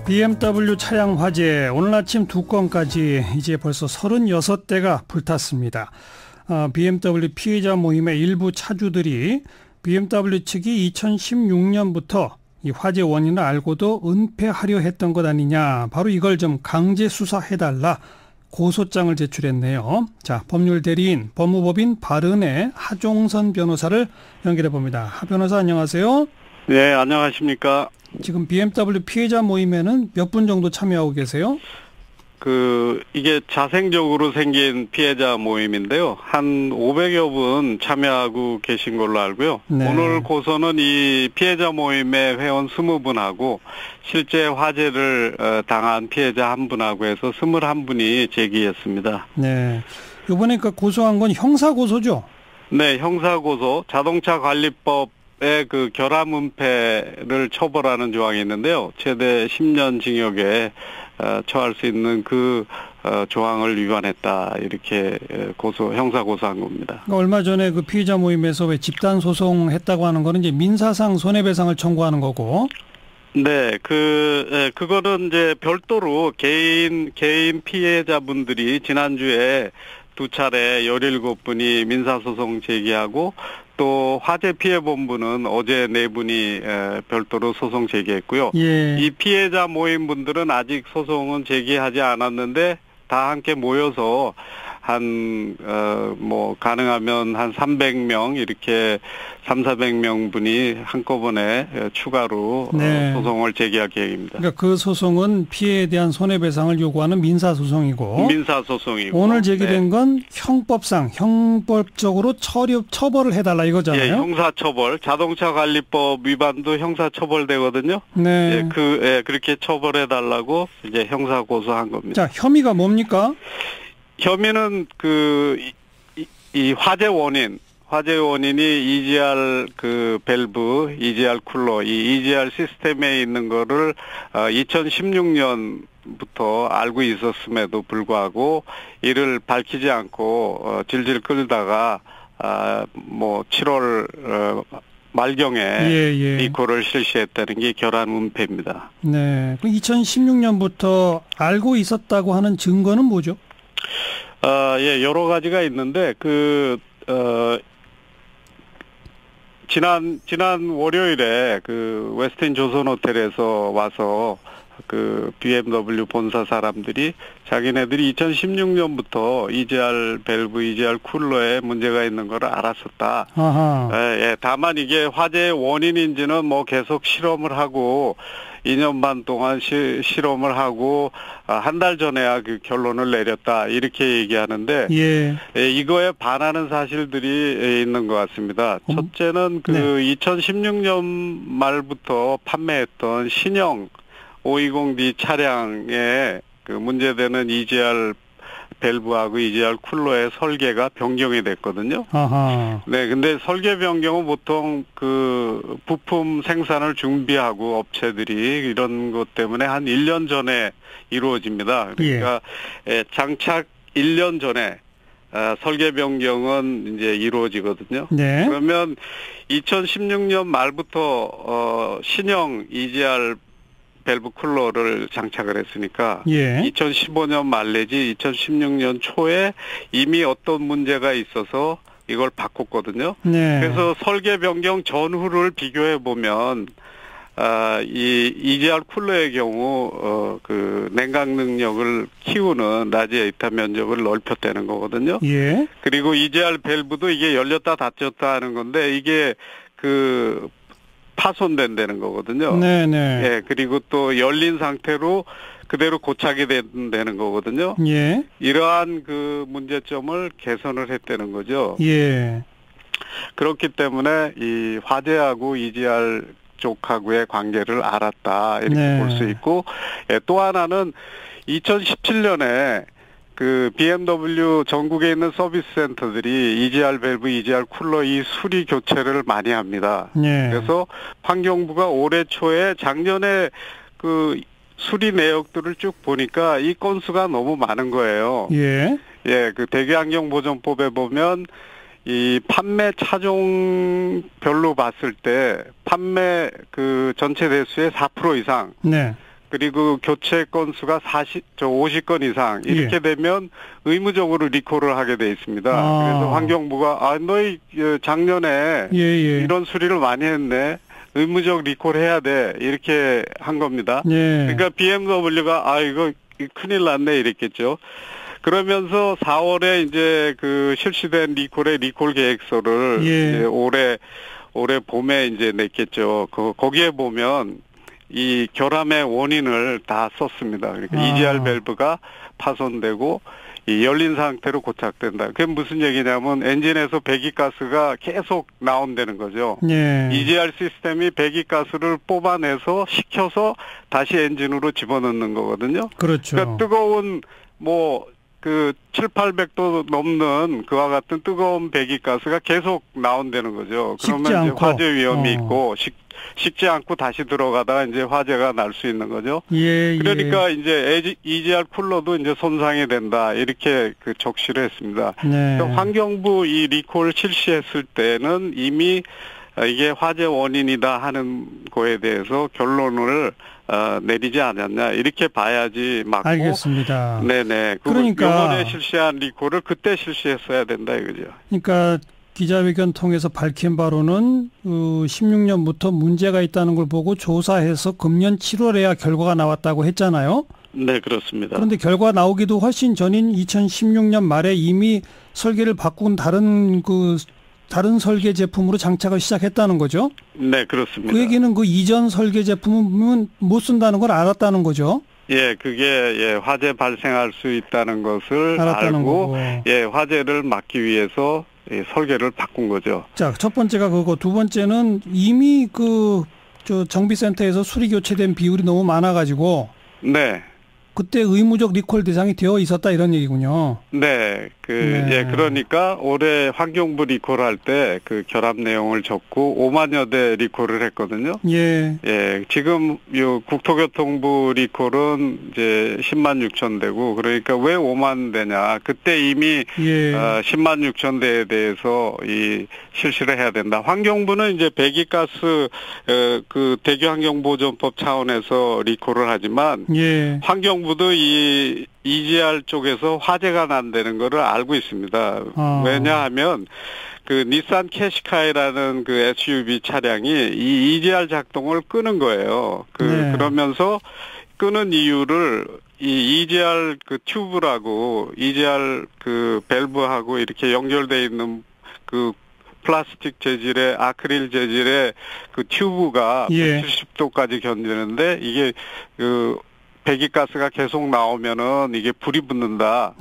BMW 차량 화재, 오늘 아침 2건까지 이제 벌써 36대가 불탔습니다. BMW 피해자 모임의 일부 차주들이 BMW 측이 2016년부터 이 화재 원인을 알고도 은폐하려 했던 것 아니냐, 바로 이걸 좀 강제 수사해달라 고소장을 제출했네요. 자, 법률 대리인, 법무법인 바른의 하종선 변호사를 연결해 봅니다. 하 변호사 안녕하세요. 네, 안녕하십니까. 지금 BMW 피해자 모임에는 몇 분 정도 참여하고 계세요? 이게 자생적으로 생긴 피해자 모임인데요. 한 500여 분 참여하고 계신 걸로 알고요. 네. 오늘 고소는 이 피해자 모임의 회원 20분하고 실제 화재를 당한 피해자 1분하고 해서 21분이 제기했습니다. 네. 이번에 고소한 건 형사고소죠? 네, 형사고소, 자동차관리법의 결함은폐를 처벌하는 조항이 있는데요. 최대 10년 징역에 처할 수 있는 조항을 위반했다, 이렇게 형사고소한 겁니다. 그러니까 얼마 전에 그 피해자 모임에서 왜 집단 소송했다고 하는 거는 이제 민사상 손해배상을 청구하는 거고. 네, 그거는 이제 별도로 개인 피해자분들이 지난주에 2차례 17분이 민사소송 제기하고, 또 화재 피해본부는 어제 4분이 별도로 소송 제기했고요. 예. 이 피해자 모임 분들은 아직 소송은 제기하지 않았는데 다 함께 모여서 가능하면 한 300명, 이렇게 300~400명 분이 한꺼번에 추가로 네. 소송을 제기할 계획입니다. 그러니까 그 소송은 피해에 대한 손해배상을 요구하는 민사소송이고. 민사소송이고. 오늘 제기된 건 형법적으로 처벌을 해달라 이거잖아요. 예, 형사처벌, 자동차관리법 위반도 형사처벌되거든요. 네. 그렇게 처벌해달라고 이제 형사고소한 겁니다. 자, 혐의가 뭡니까? 혐의는 이 화재 원인이 EGR 밸브, EGR 쿨러, 이 EGR 시스템에 있는 거를 2016년부터 알고 있었음에도 불구하고 이를 밝히지 않고 질질 끌다가 7월 말경에 리콜을 실시했다는 게 결함 은폐입니다. 네. 2016년부터 알고 있었다고 하는 증거는 뭐죠? 여러 가지가 있는데, 지난 월요일에 웨스틴 조선 호텔에서 와서 BMW 본사 사람들이 자기네들이 2016년부터 EGR 밸브, EGR 쿨러에 문제가 있는 걸 알았었다. 다만 이게 화재의 원인인지는 계속 실험을 하고 2년 반 동안 실험을 하고 한 달 전에야 결론을 내렸다, 이렇게 얘기하는데, 이거에 반하는 사실들이 있는 것 같습니다. 첫째는 2016년 말부터 판매했던 신형 520D 차량에 문제되는 EGR 밸브하고 EGR 쿨러의 설계가 변경이 됐거든요. 네, 근데 설계 변경은 보통 부품 생산을 준비하고 업체들이 이런 것 때문에 한 1년 전에 이루어집니다. 그러니까 장착 1년 전에 설계 변경은 이제 이루어지거든요. 네. 그러면 2016년 말부터 신형 EGR 밸브 쿨러를 장착을 했으니까 2015년 말 내지 2016년 초에 이미 어떤 문제가 있어서 이걸 바꿨거든요. 네. 그래서 설계 변경 전후를 비교해 보면 이 EGR 쿨러의 경우 냉각 능력을 키우는 라지 에이타 면적을 넓혔다는 거거든요. 그리고 EGR 밸브도 이게 열렸다 닫혔다 하는 건데 이게 파손된다는 거거든요. 네네. 예, 그리고 또 열린 상태로 그대로 고착이 된다는 거거든요. 이러한 문제점을 개선을 했다는 거죠. 그렇기 때문에 이 화재하고 EGR 쪽하고의 관계를 알았다, 이렇게 볼 수 있고, 또 하나는 2017년에 BMW 전국에 있는 서비스 센터들이 EGR 밸브, EGR 쿨러 이 수리 교체를 많이 합니다. 그래서 환경부가 올해 초에 작년에 수리 내역들을 쭉 보니까 이 건수가 너무 많은 거예요. 대기환경보전법에 보면 이 판매 차종별로 봤을 때 판매 전체 대수의 4% 이상. 그리고 교체 건수가 50건 이상 이렇게 되면 의무적으로 리콜을 하게 돼 있습니다. 그래서 환경부가 너희 작년에 이런 수리를 많이 했네. 의무적 리콜해야 돼. 이렇게 한 겁니다. 그러니까 BMW가 이거 큰일 났네 이랬겠죠. 그러면서 4월에 이제 그 실시된 리콜의 리콜 계획서를 이제 올해 봄에 이제 냈겠죠. 거기에 보면 이 결함의 원인을 다 썼습니다. 그러니까 EGR 밸브가 파손되고 이 열린 상태로 고착된다. 그게 무슨 얘기냐면 엔진에서 배기가스가 계속 나온다는 거죠. EGR 시스템이 배기가스를 뽑아내서 식혀서 다시 엔진으로 집어넣는 거거든요. 그렇죠. 그러니까 뜨거운 그 7,800도 넘는 그와 같은 뜨거운 배기가스가 계속 나온다는 거죠. 그러면 이제 화재 위험이 있고 식지 않고 다시 들어가다가 이제 화재가 날 수 있는 거죠. 그러니까 이제 EGR 쿨러도 이제 손상이 된다. 이렇게 그 적시를 했습니다. 그러니까 환경부 이 리콜 실시했을 때는 이미 이게 화재 원인이다 하는 거에 대해서 결론을 내리지 않았냐 이렇게 봐야지 맞고. 알겠습니다. 네네. 그러니까 이번에 실시한 리콜을 그때 실시했어야 된다 이거죠. 그러니까 기자회견 통해서 밝힌 바로는 16년부터 문제가 있다는 걸 보고 조사해서 금년 7월에야 결과가 나왔다고 했잖아요. 네, 그렇습니다. 그런데 결과 나오기도 훨씬 전인 2016년 말에 이미 설계를 바꾼 다른 설계 제품으로 장착을 시작했다는 거죠? 네, 그렇습니다. 그 얘기는 그 이전 설계 제품은 못 쓴다는 걸 알았다는 거죠? 그게 화재 발생할 수 있다는 것을 알고 거고. 화재를 막기 위해서 설계를 바꾼 거죠. 자, 첫 번째가 그거, 두 번째는 이미 정비센터에서 수리 교체된 비율이 너무 많아가지고. 네. 그때 의무적 리콜 대상이 되어 있었다 이런 얘기군요. 네. 그러니까 올해 환경부 리콜할 때 그 결함 내용을 적고 5만여 대 리콜을 했거든요. 지금 국토교통부 리콜은 이제 10만 6천 대고 그러니까 왜 5만 대냐. 그때 이미 10만 6천 대에 대해서 실시를 해야 된다. 환경부는 이제 배기가스 그 대기환경보존법 차원에서 리콜을 하지만 환경부도 이 EGR 쪽에서 화재가 난다는 거를 알고 있습니다. 왜냐하면 그 닛산 캐시카이라는 그 SUV 차량이 이 EGR 작동을 끄는 거예요. 그러면서 끄는 이유를 이 EGR 그 튜브라고 EGR 그 밸브하고 이렇게 연결돼 있는 그 플라스틱 재질의 아크릴 재질의 그 튜브가 170도까지 견디는데 이게 배기가스가 계속 나오면은 이게 불이 붙는다.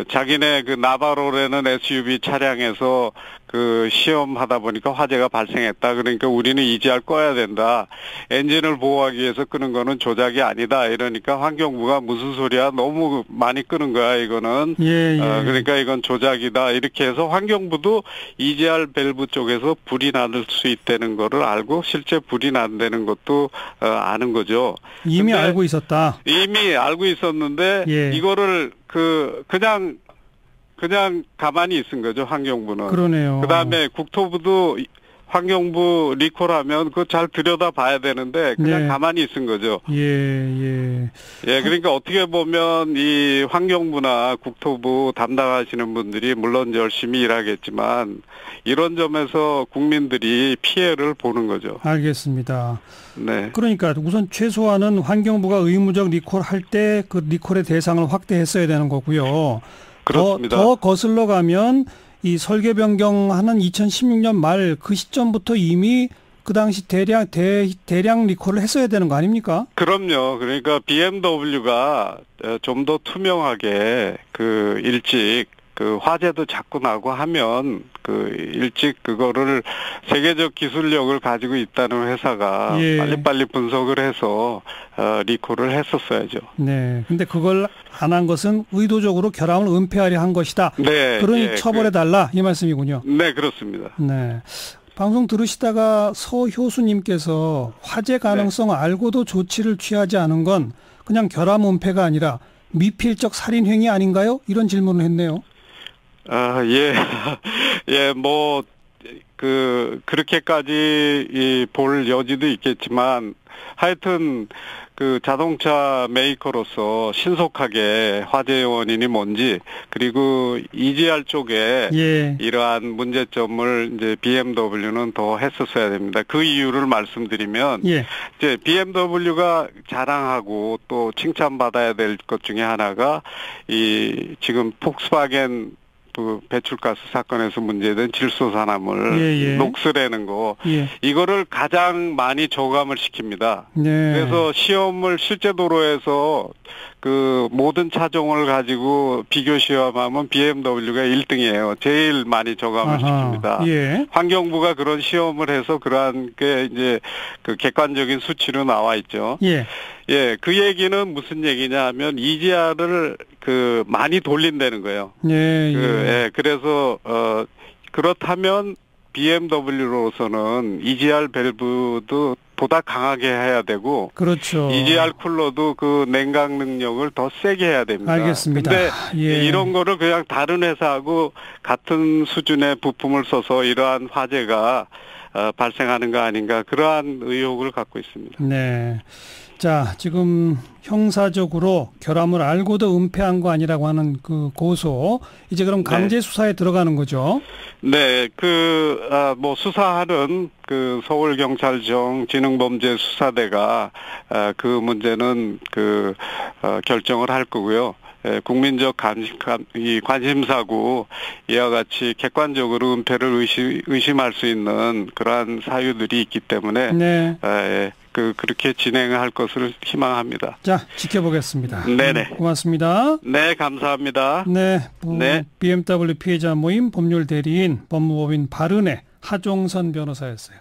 자기네 그 나바로라는 SUV 차량에서 그 시험하다 보니까 화재가 발생했다. 그러니까 우리는 EGR 꺼야 된다. 엔진을 보호하기 위해서 끄는 거는 조작이 아니다. 이러니까 환경부가 무슨 소리야? 너무 많이 끄는 거야, 이거는. 그러니까 이건 조작이다. 이렇게 해서 환경부도 EGR 밸브 쪽에서 불이 날 수 있다는 거를 알고 실제 불이 난다는 것도 아는 거죠. 이미 알고 있었다. 이미 알고 있었는데 이거를 그냥 가만히 있은 거죠, 환경부는. 그러네요. 그다음에 국토부도 환경부 리콜하면 그거 잘 들여다봐야 되는데 그냥 가만히 있은 거죠. 그러니까 어떻게 보면 이 환경부나 국토부 담당하시는 분들이 물론 열심히 일하겠지만 이런 점에서 국민들이 피해를 보는 거죠. 알겠습니다. 네. 그러니까 우선 최소한은 환경부가 의무적 리콜할 때 그 리콜의 대상을 확대했어야 되는 거고요. 그렇습니다. 더 거슬러 가면 이 설계 변경하는 2016년 말 그 시점부터 이미 그 당시 대량 리콜을 했어야 되는 거 아닙니까? 그럼요. 그러니까 BMW가 좀 더 투명하게 일찍 화재도 자꾸 나고 하면 일찍 그거를 세계적 기술력을 가지고 있다는 회사가 빨리빨리 분석을 해서 리콜을 했었어야죠. 네. 근데 그걸 안 한 것은 의도적으로 결함을 은폐하려 한 것이다. 그러니 처벌해달라 이 말씀이군요. 네, 그렇습니다. 네. 방송 들으시다가 서효수님께서 화재 가능성 알고도 조치를 취하지 않은 건 그냥 결함 은폐가 아니라 미필적 살인행위 아닌가요? 이런 질문을 했네요. 그렇게까지 볼 여지도 있겠지만, 하여튼 그 자동차 메이커로서 신속하게 화재 원인이 뭔지, 그리고 EGR 쪽에 예. 이러한 문제점을 이제 BMW는 더 했었어야 됩니다. 그 이유를 말씀드리면 예. 이제 BMW가 자랑하고 또 칭찬받아야 될 것 중에 하나가 이 지금 폭스바겐 그 배출가스 사건에서 문제된 질소산화물, 예. 녹스라는 거, 예. 이거를 가장 많이 저감을 시킵니다. 네. 그래서 시험을 실제 도로에서 그 모든 차종을 가지고 비교 시험하면 BMW가 1등이에요. 제일 많이 저감을 시킵니다. 예. 환경부가 그런 시험을 해서 그러한 게 이제 그 객관적인 수치로 나와 있죠. 예. 예, 그 얘기는 무슨 얘기냐 하면 EGR을 그 많이 돌린다는 거예요. 예. 예, 그래서 그렇다면 BMW로서는 EGR 밸브도 보다 강하게 해야 되고, 그렇죠. EGR 쿨러도 그 냉각 능력을 더 세게 해야 됩니다. 알겠습니다. 근데 예. 이런 거를 그냥 다른 회사하고 같은 수준의 부품을 써서 이러한 화재가 발생하는 거 아닌가, 그러한 의혹을 갖고 있습니다. 네. 자, 지금 형사적으로 결함을 알고도 은폐한 거 아니라고 하는 그 고소, 이제 그럼 강제 수사에 들어가는 거죠? 네, 뭐 수사하는 그 서울경찰청 지능범죄수사대가 그 문제는 결정을 할 거고요. 국민적 관심사고 이와 같이 객관적으로 은폐를 의심할 수 있는 그러한 사유들이 있기 때문에 네. 그렇게 진행할 것을 희망합니다. 자, 지켜보겠습니다. 네네. 고맙습니다. 네, 감사합니다. 네. 네. BMW 피해자 모임 법률 대리인 법무법인 바른의 하종선 변호사였어요.